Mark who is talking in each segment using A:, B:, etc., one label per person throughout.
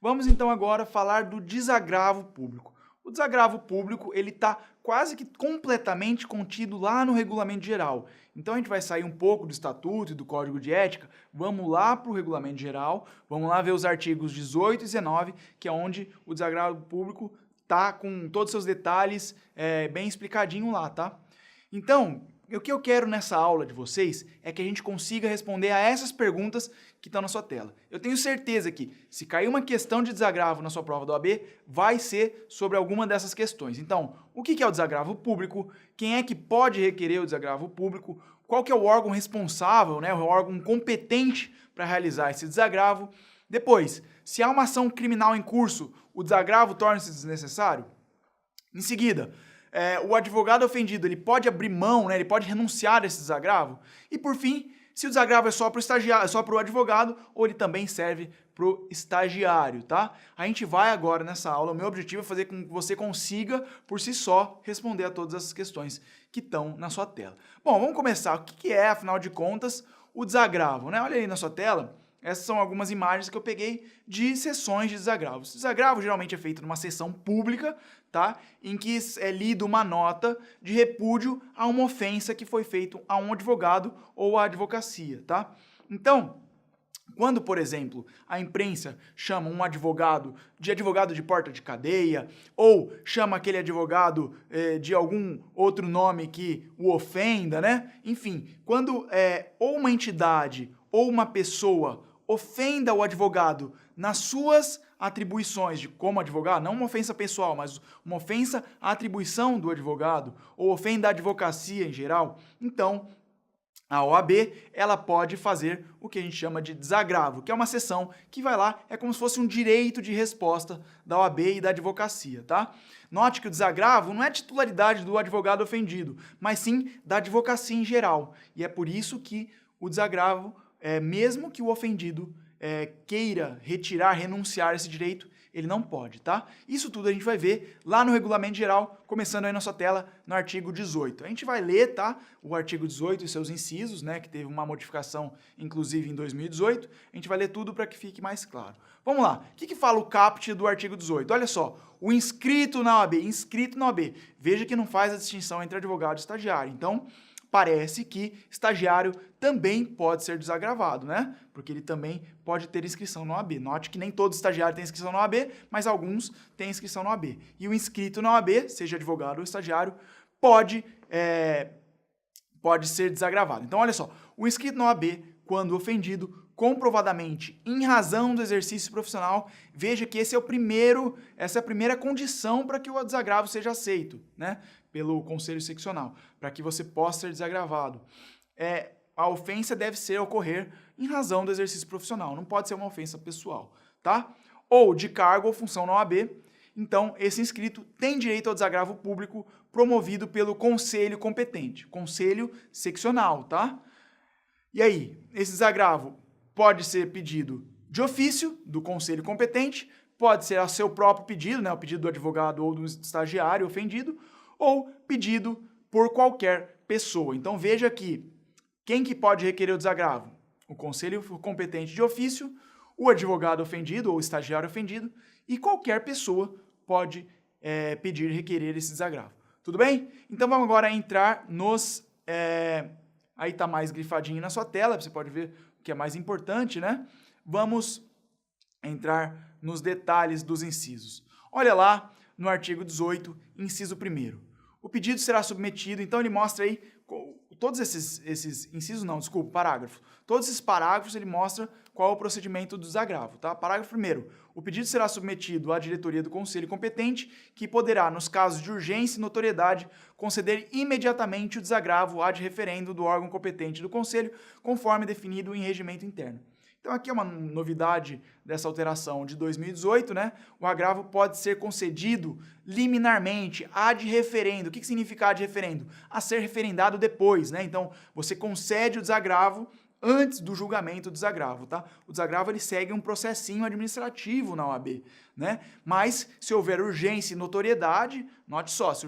A: Vamos então agora falar do desagravo público. O desagravo público ele está quase que completamente contido lá no regulamento geral. Então a gente vai sair um pouco do estatuto e do código de ética, vamos lá para o regulamento geral, vamos lá ver os artigos 18 e 19, que é onde o desagravo público está com todos os seus detalhes bem explicadinho lá, tá? Então, o que eu quero nessa aula de vocês é que a gente consiga responder a essas perguntas que estão na sua tela. Eu tenho certeza que, se cair uma questão de desagravo na sua prova da OAB, vai ser sobre alguma dessas questões. Então, o que é o desagravo público? Quem é que pode requerer o desagravo público? Qual que é o órgão responsável, né, o órgão competente para realizar esse desagravo? Depois, se há uma ação criminal em curso, o desagravo torna-se desnecessário? Em seguida, o advogado ofendido ele pode abrir mão, né, ele pode renunciar a esse desagravo? E por fim, se o desagravo é só para o estagiário, só para o advogado, ou ele também serve para o estagiário, tá? A gente vai agora nessa aula, o meu objetivo é fazer com que você consiga, por si só, responder a todas essas questões que estão na sua tela. Bom, vamos começar. O que é, afinal de contas, o desagravo, né? Olha aí na sua tela. Essas são algumas imagens que eu peguei de sessões de desagravos. O desagravo geralmente é feito numa sessão pública, tá? Em que é lido uma nota de repúdio a uma ofensa que foi feita a um advogado ou à advocacia, tá? Então, quando, por exemplo, a imprensa chama um advogado de porta de cadeia, ou chama aquele advogado de algum outro nome que o ofenda, né? Enfim, quando ou uma entidade ou uma pessoa ofenda o advogado nas suas atribuições de como advogado, não uma ofensa pessoal, mas uma ofensa à atribuição do advogado, ou ofenda a advocacia em geral, então a OAB ela pode fazer o que a gente chama de desagravo, que é uma sessão que vai lá, é como se fosse um direito de resposta da OAB e da advocacia, tá? Note que o desagravo não é titularidade do advogado ofendido, mas sim da advocacia em geral, e é por isso que o desagravo mesmo que o ofendido queira retirar, renunciar a esse direito, ele não pode, tá? Isso tudo a gente vai ver lá no regulamento geral, começando aí na sua tela, no artigo 18. A gente vai ler, tá? O artigo 18 e seus incisos, né? Que teve uma modificação, inclusive, em 2018. A gente vai ler tudo para que fique mais claro. Vamos lá. O que fala o caput do artigo 18? Olha só. O inscrito na OAB, veja que não faz a distinção entre advogado e estagiário. Então, parece que estagiário também pode ser desagravado, né? Porque ele também pode ter inscrição na OAB. Note que nem todo estagiário tem inscrição na OAB, mas alguns têm inscrição na OAB. E o inscrito na OAB, seja advogado ou estagiário, pode ser desagravado. Então, olha só, o inscrito na OAB, quando ofendido, comprovadamente, em razão do exercício profissional, veja que essa é a primeira condição para que o desagravo seja aceito, né? Pelo Conselho Seccional, para que você possa ser desagravado. A ofensa deve ocorrer em razão do exercício profissional, não pode ser uma ofensa pessoal, tá? Ou de cargo ou função na OAB, então esse inscrito tem direito ao desagravo público promovido pelo Conselho competente, Conselho Seccional, tá? E aí, esse desagravo pode ser pedido de ofício do Conselho competente, pode ser a seu próprio pedido, né, o pedido do advogado ou do estagiário ofendido, ou pedido por qualquer pessoa. Então veja que quem que pode requerer o desagravo? O conselho competente de ofício, o advogado ofendido ou o estagiário ofendido e qualquer pessoa pode pedir e requerer esse desagravo. Tudo bem? Então vamos agora entrar nos... aí está mais grifadinho na sua tela, você pode ver o que é mais importante, né? Vamos entrar nos detalhes dos incisos. Olha lá no artigo 18, inciso 1º. O pedido será submetido, então ele mostra aí, todos esses incisos não, desculpa, parágrafos. Todos esses parágrafos ele mostra qual é o procedimento do desagravo, tá? Parágrafo 1º. O pedido será submetido à diretoria do conselho competente, que poderá, nos casos de urgência e notoriedade, conceder imediatamente o desagravo ad referendo do órgão competente do conselho, conforme definido em regimento interno. Então aqui é uma novidade dessa alteração de 2018, né? O agravo pode ser concedido liminarmente, ad referendo. O que significa ad referendo? A ser referendado depois, né? Então você concede o desagravo antes do julgamento do desagravo, tá? O desagravo ele segue um processinho administrativo na OAB, né? Mas se houver urgência e notoriedade, note só, se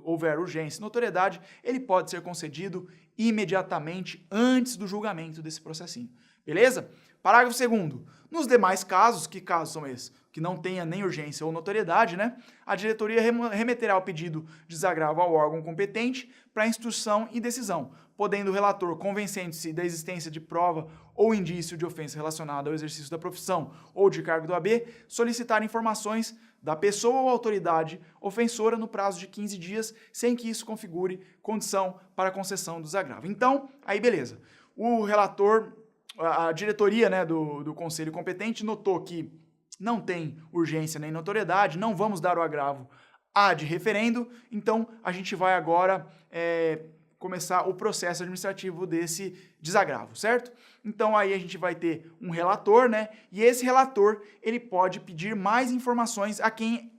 A: houver urgência e notoriedade, ele pode ser concedido imediatamente antes do julgamento desse processinho. Beleza? Parágrafo 2º. Nos demais casos, que casos são esses? Que não tenha nem urgência ou notoriedade, né? A diretoria remeterá o pedido de desagravo ao órgão competente para instrução e decisão, podendo o relator, convencendo-se da existência de prova ou indício de ofensa relacionada ao exercício da profissão ou de cargo do AB, solicitar informações da pessoa ou autoridade ofensora no prazo de 15 dias, sem que isso configure condição para a concessão do desagravo. Então, aí beleza. O relator, a diretoria, né, do conselho competente notou que não tem urgência nem notoriedade, não vamos dar o agravo ad referendo, então a gente vai agora começar o processo administrativo desse desagravo, certo? Então aí a gente vai ter um relator, né? E esse relator, ele pode pedir mais informações a quem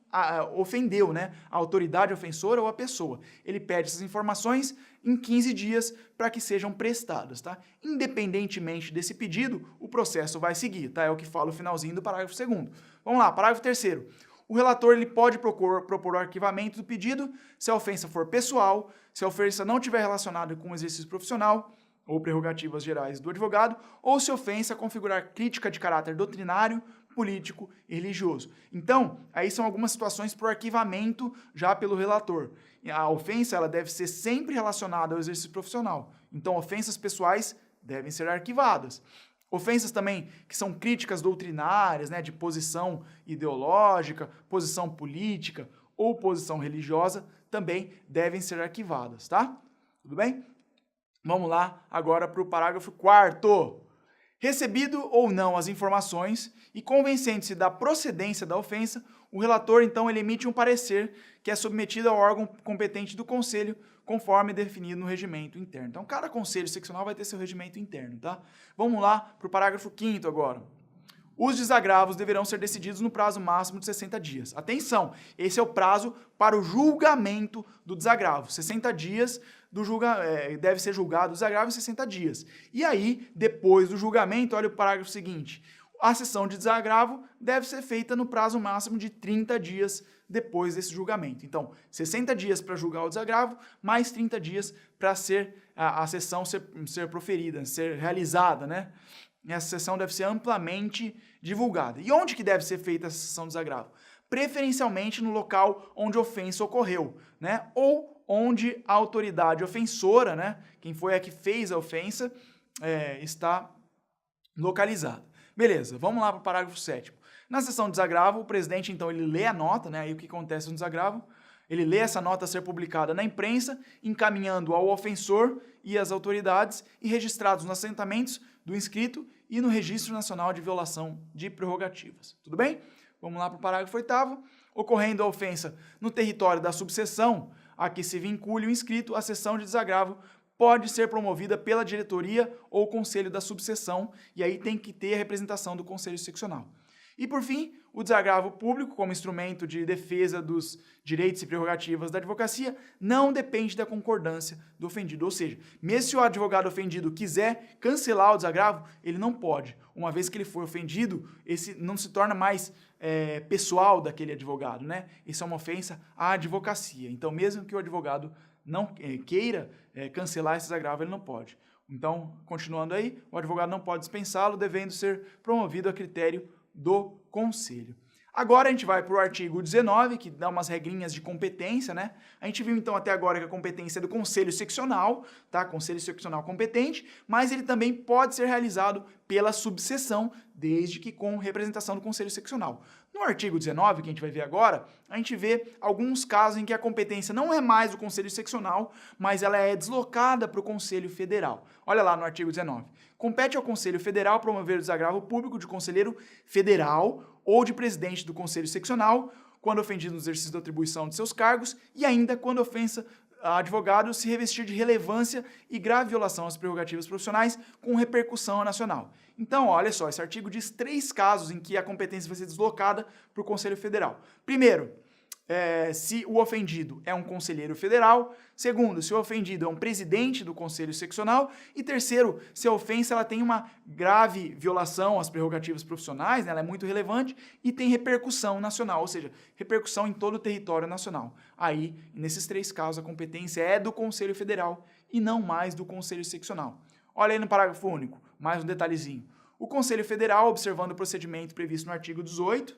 A: ofendeu, né? A autoridade ofensora ou a pessoa. Ele pede essas informações em 15 dias para que sejam prestadas, tá? Independentemente desse pedido, o processo vai seguir, tá? É o que fala o finalzinho do parágrafo 2º. Vamos lá, parágrafo 3º. O relator ele pode propor o arquivamento do pedido se a ofensa for pessoal, se a ofensa não estiver relacionada com o exercício profissional ou prerrogativas gerais do advogado, ou se a ofensa configurar crítica de caráter doutrinário, político e religioso. Então, aí são algumas situações para o arquivamento já pelo relator. A ofensa ela deve ser sempre relacionada ao exercício profissional. Então, ofensas pessoais devem ser arquivadas. Ofensas também que são críticas doutrinárias, né, de posição ideológica, posição política ou posição religiosa, também devem ser arquivadas, tá? Tudo bem? Vamos lá agora para o parágrafo 4º. Recebido ou não as informações e convencendo-se da procedência da ofensa, o relator, então, ele emite um parecer que é submetido ao órgão competente do conselho, conforme definido no regimento interno. Então, cada conselho seccional vai ter seu regimento interno, tá? Vamos lá para o parágrafo 5º agora. Os desagravos deverão ser decididos no prazo máximo de 60 dias. Atenção, esse é o prazo para o julgamento do desagravo. 60 dias deve ser julgado o desagravo em 60 dias. E aí, depois do julgamento, olha o parágrafo seguinte. A sessão de desagravo deve ser feita no prazo máximo de 30 dias depois desse julgamento. Então, 60 dias para julgar o desagravo, mais 30 dias para a sessão ser proferida, ser realizada, né? Essa sessão deve ser amplamente divulgada. E onde que deve ser feita essa sessão de desagravo? Preferencialmente no local onde a ofensa ocorreu, né? Ou onde a autoridade ofensora, né? Quem foi a que fez a ofensa, está localizada. Beleza, vamos lá para o parágrafo 7º. Na sessão de desagravo, o presidente, então, ele lê a nota, né? Aí o que acontece no desagravo? Ele lê essa nota ser publicada na imprensa, encaminhando ao ofensor e às autoridades e registrados nos assentamentos do inscrito e no Registro Nacional de Violação de Prerrogativas. Tudo bem? Vamos lá para o parágrafo 8º. Ocorrendo a ofensa no território da subseção a que se vincule o inscrito, a sessão de desagravo pode ser promovida pela diretoria ou conselho da subseção, e aí tem que ter a representação do conselho seccional. E, por fim, o desagravo público, como instrumento de defesa dos direitos e prerrogativas da advocacia, não depende da concordância do ofendido. Ou seja, mesmo se o advogado ofendido quiser cancelar o desagravo, ele não pode. Uma vez que ele foi ofendido, esse não se torna mais pessoal daquele advogado, né? Isso é uma ofensa à advocacia. Então, mesmo que o advogado não queira cancelar esse desagravo, ele não pode. Então, continuando aí, o advogado não pode dispensá-lo, devendo ser promovido a critério do conselho. Agora a gente vai para o artigo 19, que dá umas regrinhas de competência, né? A gente viu então até agora que a competência é do conselho seccional, tá? Conselho seccional competente, mas ele também pode ser realizado pela subseção, desde que com representação do conselho seccional. No artigo 19, que a gente vai ver agora, a gente vê alguns casos em que a competência não é mais do conselho seccional, mas ela é deslocada para o conselho federal. Olha lá no artigo 19. Compete ao Conselho Federal promover o desagravo público de conselheiro federal ou de presidente do Conselho Seccional, quando ofendido no exercício da atribuição de seus cargos, e ainda quando a ofensa a advogado se revestir de relevância e grave violação às prerrogativas profissionais com repercussão nacional. Então, olha só, esse artigo diz 3 casos em que a competência vai ser deslocada para o Conselho Federal. Primeiro, se o ofendido é um conselheiro federal. Segundo, se o ofendido é um presidente do conselho seccional. E terceiro, se a ofensa ela tem uma grave violação às prerrogativas profissionais, né, ela é muito relevante e tem repercussão nacional, ou seja, repercussão em todo o território nacional. Aí, nesses 3 casos, a competência é do Conselho Federal e não mais do Conselho Seccional. Olha aí no parágrafo único, mais um detalhezinho. O Conselho Federal, observando o procedimento previsto no artigo 18,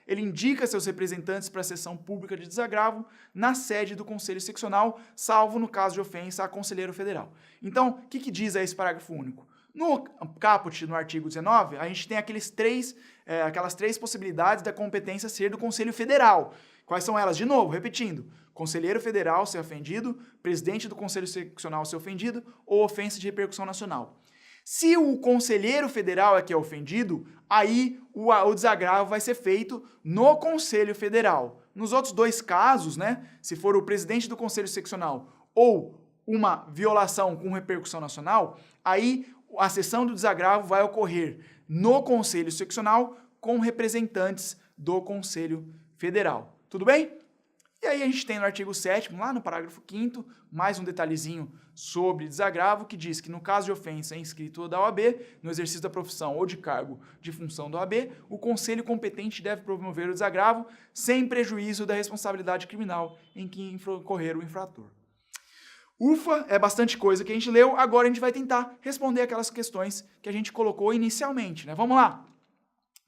A: ele indica seus representantes para a sessão pública de desagravo na sede do Conselho Seccional, salvo no caso de ofensa a conselheiro federal. Então, o que diz aí esse parágrafo único? No caput, no artigo 19, a gente tem aquelas três possibilidades da competência ser do Conselho Federal. Quais são elas? De novo, repetindo. Conselheiro federal ser ofendido, presidente do Conselho Seccional ser ofendido ou ofensa de repercussão nacional. Se o conselheiro federal é que é ofendido, aí o desagravo vai ser feito no Conselho Federal. Nos outros dois casos, né, se for o presidente do Conselho Seccional ou uma violação com repercussão nacional, aí a sessão do desagravo vai ocorrer no Conselho Seccional com representantes do Conselho Federal. Tudo bem? E aí a gente tem no artigo 7º, lá no parágrafo 5º, mais um detalhezinho sobre desagravo, que diz que no caso de ofensa inscrito da OAB, no exercício da profissão ou de cargo de função da OAB, o conselho competente deve promover o desagravo sem prejuízo da responsabilidade criminal em que incorrer o infrator. Ufa, é bastante coisa que a gente leu, agora a gente vai tentar responder aquelas questões que a gente colocou inicialmente, né? Vamos lá!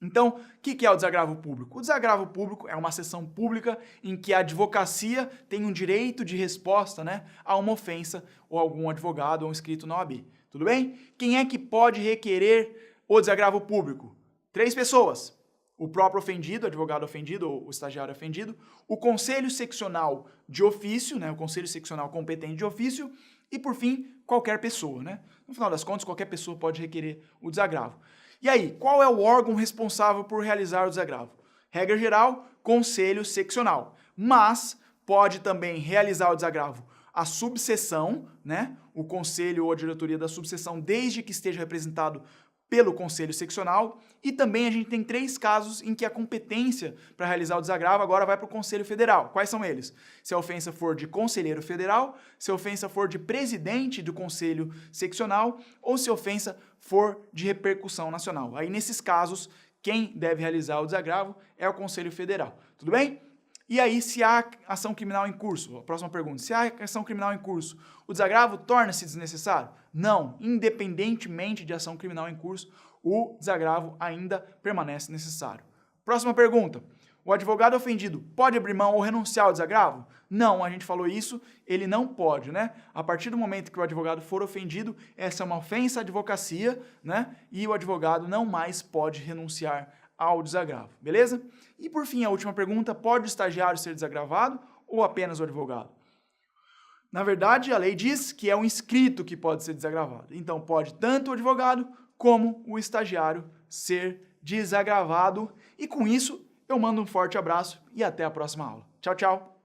A: Então, o que é o desagravo público? O desagravo público é uma sessão pública em que a advocacia tem um direito de resposta, né, a uma ofensa ou algum advogado ou inscrito na OAB. Tudo bem? Quem é que pode requerer o desagravo público? 3 pessoas. O próprio ofendido, advogado ofendido ou o estagiário ofendido, o conselho seccional de ofício, né, o conselho seccional competente de ofício e, por fim, qualquer pessoa, né? No final das contas, qualquer pessoa pode requerer o desagravo. E aí, qual é o órgão responsável por realizar o desagravo? Regra geral, conselho seccional. Mas pode também realizar o desagravo a subseção, né? O conselho ou a diretoria da subseção, desde que esteja representado pelo conselho seccional. E também a gente tem 3 casos em que a competência para realizar o desagravo agora vai para o Conselho Federal. Quais são eles? Se a ofensa for de conselheiro federal, se a ofensa for de presidente do conselho seccional ou se a ofensa for de repercussão nacional. Aí, nesses casos, quem deve realizar o desagravo é o Conselho Federal. Tudo bem? E aí, se há ação criminal em curso? A próxima pergunta. Se há ação criminal em curso, o desagravo torna-se desnecessário? Não. Independentemente de ação criminal em curso, o desagravo ainda permanece necessário. Próxima pergunta. O advogado ofendido pode abrir mão ou renunciar ao desagravo? Não, a gente falou isso, ele não pode, né? A partir do momento que o advogado for ofendido, essa é uma ofensa à advocacia, né? E o advogado não mais pode renunciar ao desagravo, beleza? E por fim, a última pergunta, pode o estagiário ser desagravado ou apenas o advogado? Na verdade, a lei diz que é o inscrito que pode ser desagravado. Então, pode tanto o advogado como o estagiário ser desagravado. E com isso, eu mando um forte abraço e até a próxima aula. Tchau, tchau!